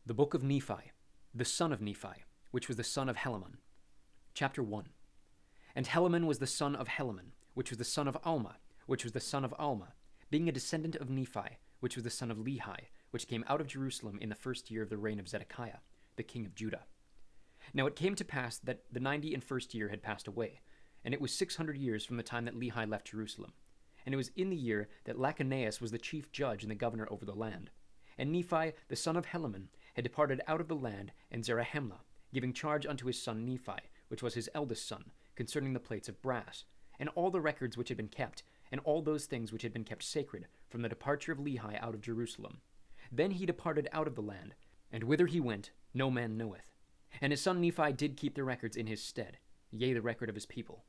The book of Nephi, the son of Nephi, which was the son of Helaman. Chapter 1. And Helaman was the son of Helaman, which was the son of Alma, which was the son of Alma, being a descendant of Nephi, which was the son of Lehi, which came out of Jerusalem in the first year of the reign of Zedekiah, the king of Judah. Now it came to pass that the 91st year had passed away, and it was 600 years from the time that Lehi left Jerusalem. And it was in the year that Lachenaeus was the chief judge and the governor over the land. And Nephi, the son of Helaman, had departed out of the land, and Zarahemla, giving charge unto his son Nephi, which was his eldest son, concerning the plates of brass, and all the records which had been kept, and all those things which had been kept sacred, from the departure of Lehi out of Jerusalem. Then he departed out of the land, and whither he went no man knoweth. And his son Nephi did keep the records in his stead, yea, the record of his people.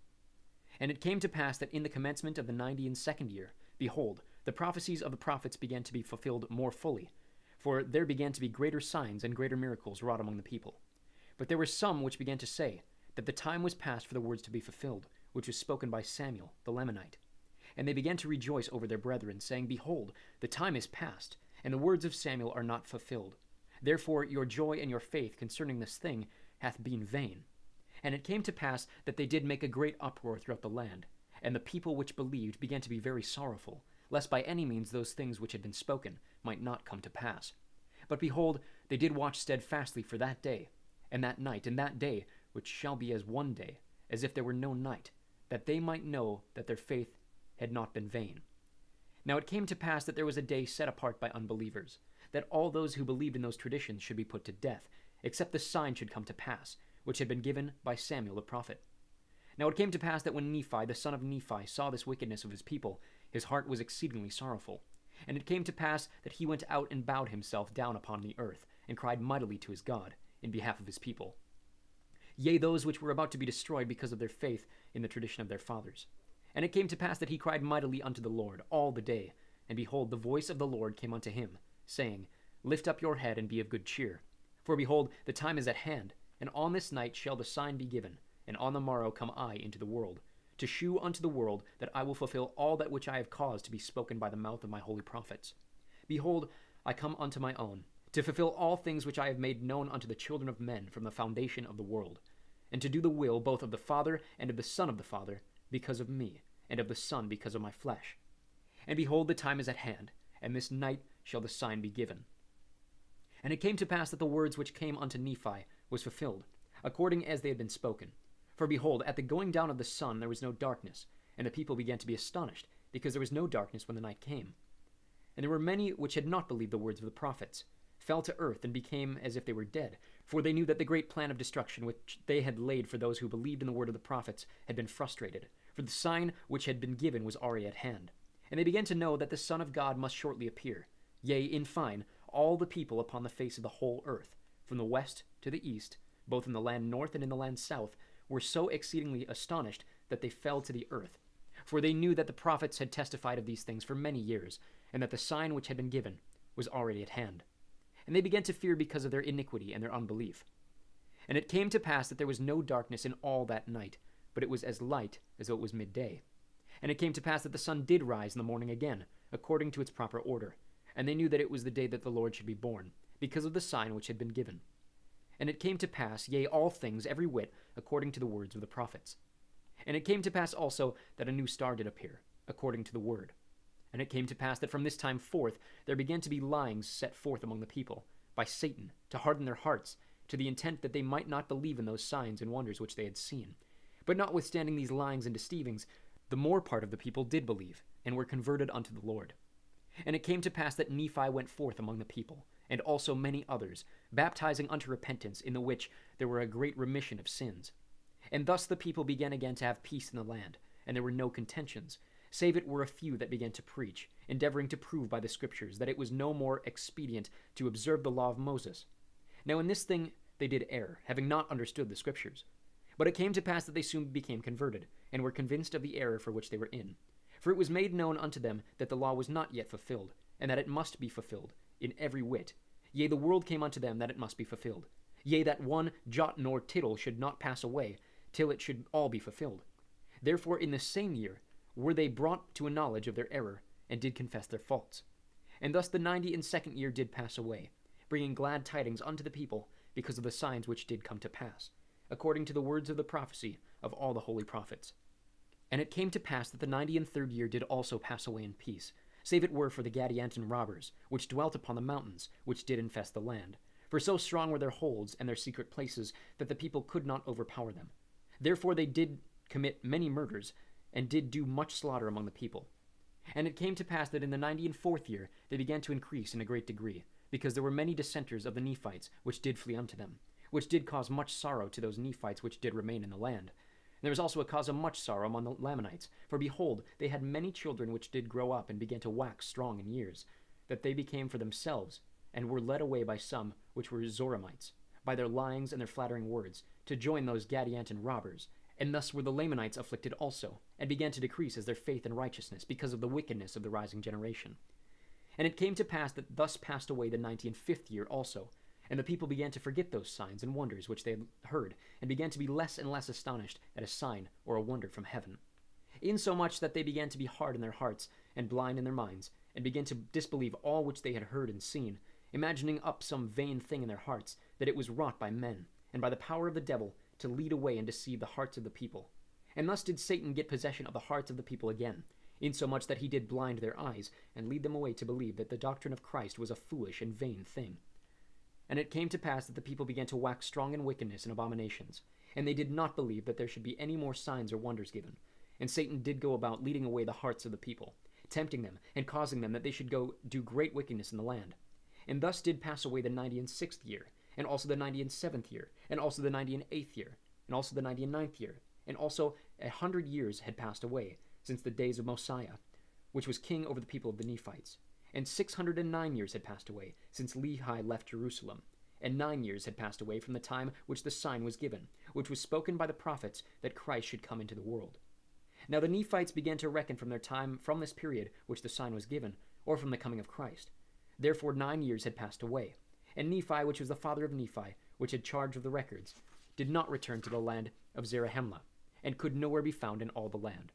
And it came to pass that in the commencement of the 92nd year, behold, the prophecies of the prophets began to be fulfilled more fully, for there began to be greater signs and greater miracles wrought among the people. But there were some which began to say that the time was past for the words to be fulfilled, which was spoken by Samuel the Lamanite. And they began to rejoice over their brethren, saying, Behold, the time is past, and the words of Samuel are not fulfilled. Therefore your joy and your faith concerning this thing hath been vain. And it came to pass that they did make a great uproar throughout the land, and the people which believed began to be very sorrowful, lest by any means those things which had been spoken might not come to pass. But behold, they did watch steadfastly for that day, and that night, and that day, which shall be as one day, as if there were no night, that they might know that their faith had not been vain. Now it came to pass that there was a day set apart by unbelievers, that all those who believed in those traditions should be put to death, except the sign should come to pass, which had been given by Samuel the prophet. Now it came to pass that when Nephi, the son of Nephi, saw this wickedness of his people, his heart was exceedingly sorrowful. And it came to pass that he went out and bowed himself down upon the earth, and cried mightily to his God, in behalf of his people. Yea, those which were about to be destroyed because of their faith in the tradition of their fathers. And it came to pass that he cried mightily unto the Lord all the day, and behold, the voice of the Lord came unto him, saying, Lift up your head and be of good cheer. For behold, the time is at hand, and on this night shall the sign be given, and on the morrow come I into the world, to shew unto the world that I will fulfill all that which I have caused to be spoken by the mouth of my holy prophets. Behold, I come unto my own, to fulfill all things which I have made known unto the children of men from the foundation of the world, and to do the will both of the Father and of the Son of the Father, because of me, and of the Son because of my flesh. And behold, the time is at hand, and this night shall the sign be given. And it came to pass that the words which came unto Nephi was fulfilled, according as they had been spoken. For behold, at the going down of the sun there was no darkness, and the people began to be astonished, because there was no darkness when the night came. And there were many which had not believed the words of the prophets, fell to earth, and became as if they were dead, for they knew that the great plan of destruction which they had laid for those who believed in the word of the prophets had been frustrated, for the sign which had been given was already at hand. And they began to know that the Son of God must shortly appear, yea, in fine, all the people upon the face of the whole earth, from the west to the east, both in the land north and in the land south, were so exceedingly astonished that they fell to the earth. For they knew that the prophets had testified of these things for many years, and that the sign which had been given was already at hand. And they began to fear because of their iniquity and their unbelief. And it came to pass that there was no darkness in all that night, but it was as light as though it was midday. And it came to pass that the sun did rise in the morning again, according to its proper order. And they knew that it was the day that the Lord should be born, because of the sign which had been given. And it came to pass, yea, all things, every whit, according to the words of the prophets. And it came to pass also that a new star did appear, according to the word. And it came to pass that from this time forth there began to be lyings set forth among the people, by Satan, to harden their hearts, to the intent that they might not believe in those signs and wonders which they had seen. But notwithstanding these lyings and deceivings, the more part of the people did believe, and were converted unto the Lord. And it came to pass that Nephi went forth among the people, and also many others, baptizing unto repentance, in the which there were a great remission of sins. And thus the people began again to have peace in the land, and there were no contentions, save it were a few that began to preach, endeavoring to prove by the Scriptures that it was no more expedient to observe the law of Moses. Now in this thing they did err, having not understood the Scriptures. But it came to pass that they soon became converted, and were convinced of the error for which they were in. For it was made known unto them that the law was not yet fulfilled, and that it must be fulfilled, in every whit. Yea, the world came unto them that it must be fulfilled. Yea, that one jot nor tittle should not pass away, till it should all be fulfilled. Therefore in the same year were they brought to a knowledge of their error, and did confess their faults. And thus the 92nd year did pass away, bringing glad tidings unto the people because of the signs which did come to pass, according to the words of the prophecy of all the holy prophets. And it came to pass that the 93rd year did also pass away in peace, save it were for the Gadianton robbers, which dwelt upon the mountains, which did infest the land. For so strong were their holds and their secret places that the people could not overpower them. Therefore they did commit many murders, and did do much slaughter among the people. And it came to pass that in the 94th year they began to increase in a great degree, because there were many dissenters of the Nephites which did flee unto them, which did cause much sorrow to those Nephites which did remain in the land. And there was also a cause of much sorrow among the Lamanites, for behold, they had many children which did grow up and began to wax strong in years, that they became for themselves, and were led away by some which were Zoramites, by their lyings and their flattering words, to join those Gadianton robbers. And thus were the Lamanites afflicted also, and began to decrease as their faith and righteousness, because of the wickedness of the rising generation. And it came to pass that thus passed away the 95th year also, and the people began to forget those signs and wonders which they had heard, and began to be less and less astonished at a sign or a wonder from heaven. Insomuch that they began to be hard in their hearts, and blind in their minds, and began to disbelieve all which they had heard and seen, imagining up some vain thing in their hearts, that it was wrought by men, and by the power of the devil, to lead away and deceive the hearts of the people. And thus did Satan get possession of the hearts of the people again, insomuch that he did blind their eyes, and lead them away to believe that the doctrine of Christ was a foolish and vain thing. And it came to pass that the people began to wax strong in wickedness and abominations, and they did not believe that there should be any more signs or wonders given. And Satan did go about leading away the hearts of the people, tempting them, and causing them that they should go do great wickedness in the land. And thus did pass away the 96th year, and also the 97th year, and also the 98th year, and also the 99th year, and also 100 years had passed away since the days of Mosiah, which was king over the people of the Nephites. And 609 years had passed away since Lehi left Jerusalem, and 9 years had passed away from the time which the sign was given, which was spoken by the prophets that Christ should come into the world. Now the Nephites began to reckon from their time from this period which the sign was given, or from the coming of Christ. Therefore 9 years had passed away. And Nephi, which was the father of Nephi, which had charge of the records, did not return to the land of Zarahemla, and could nowhere be found in all the land.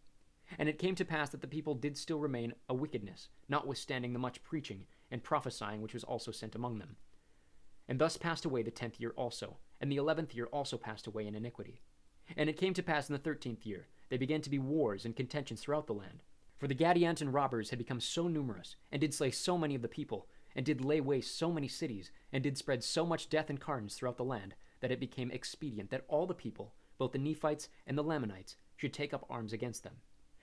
And it came to pass that the people did still remain a wickedness, notwithstanding the much preaching and prophesying which was also sent among them. And thus passed away the 10th year also, and the 11th year also passed away in iniquity. And it came to pass in the 13th year, there began to be wars and contentions throughout the land. For the Gadianton robbers had become so numerous, and did slay so many of the people, and did lay waste so many cities, and did spread so much death and carnage throughout the land, that it became expedient that all the people, both the Nephites and the Lamanites, should take up arms against them.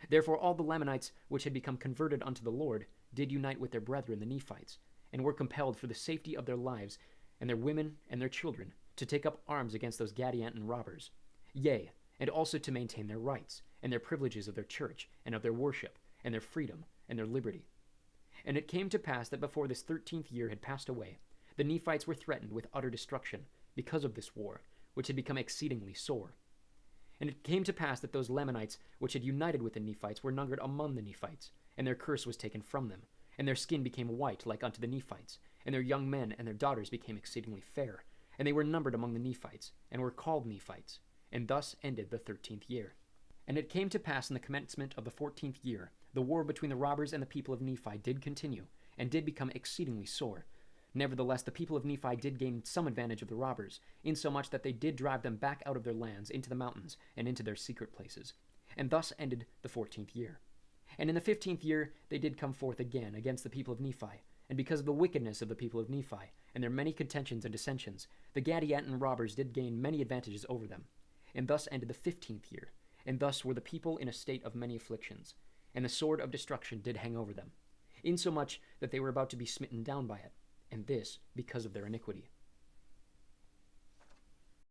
Therefore all the Lamanites which had become converted unto the Lord did unite with their brethren the Nephites, and were compelled for the safety of their lives, and their women and their children, to take up arms against those Gadianton robbers. Yea, and also to maintain their rights, and their privileges of their church, and of their worship, and their freedom, and their liberty. And it came to pass that before this 13th year had passed away, the Nephites were threatened with utter destruction, because of this war, which had become exceedingly sore. And it came to pass that those Lamanites which had united with the Nephites were numbered among the Nephites, and their curse was taken from them, and their skin became white like unto the Nephites, and their young men and their daughters became exceedingly fair, and they were numbered among the Nephites, and were called Nephites. And thus ended the 13th year. And it came to pass in the commencement of the 14th year, the war between the robbers and the people of Nephi did continue, and did become exceedingly sore. Nevertheless, the people of Nephi did gain some advantage of the robbers, insomuch that they did drive them back out of their lands into the mountains, and into their secret places. And thus ended the 14th year. And in the 15th year they did come forth again against the people of Nephi, and because of the wickedness of the people of Nephi, and their many contentions and dissensions, the Gadianton robbers did gain many advantages over them. And thus ended the 15th year, and thus were the people in a state of many afflictions, and the sword of destruction did hang over them, insomuch that they were about to be smitten down by it, and this because of their iniquity.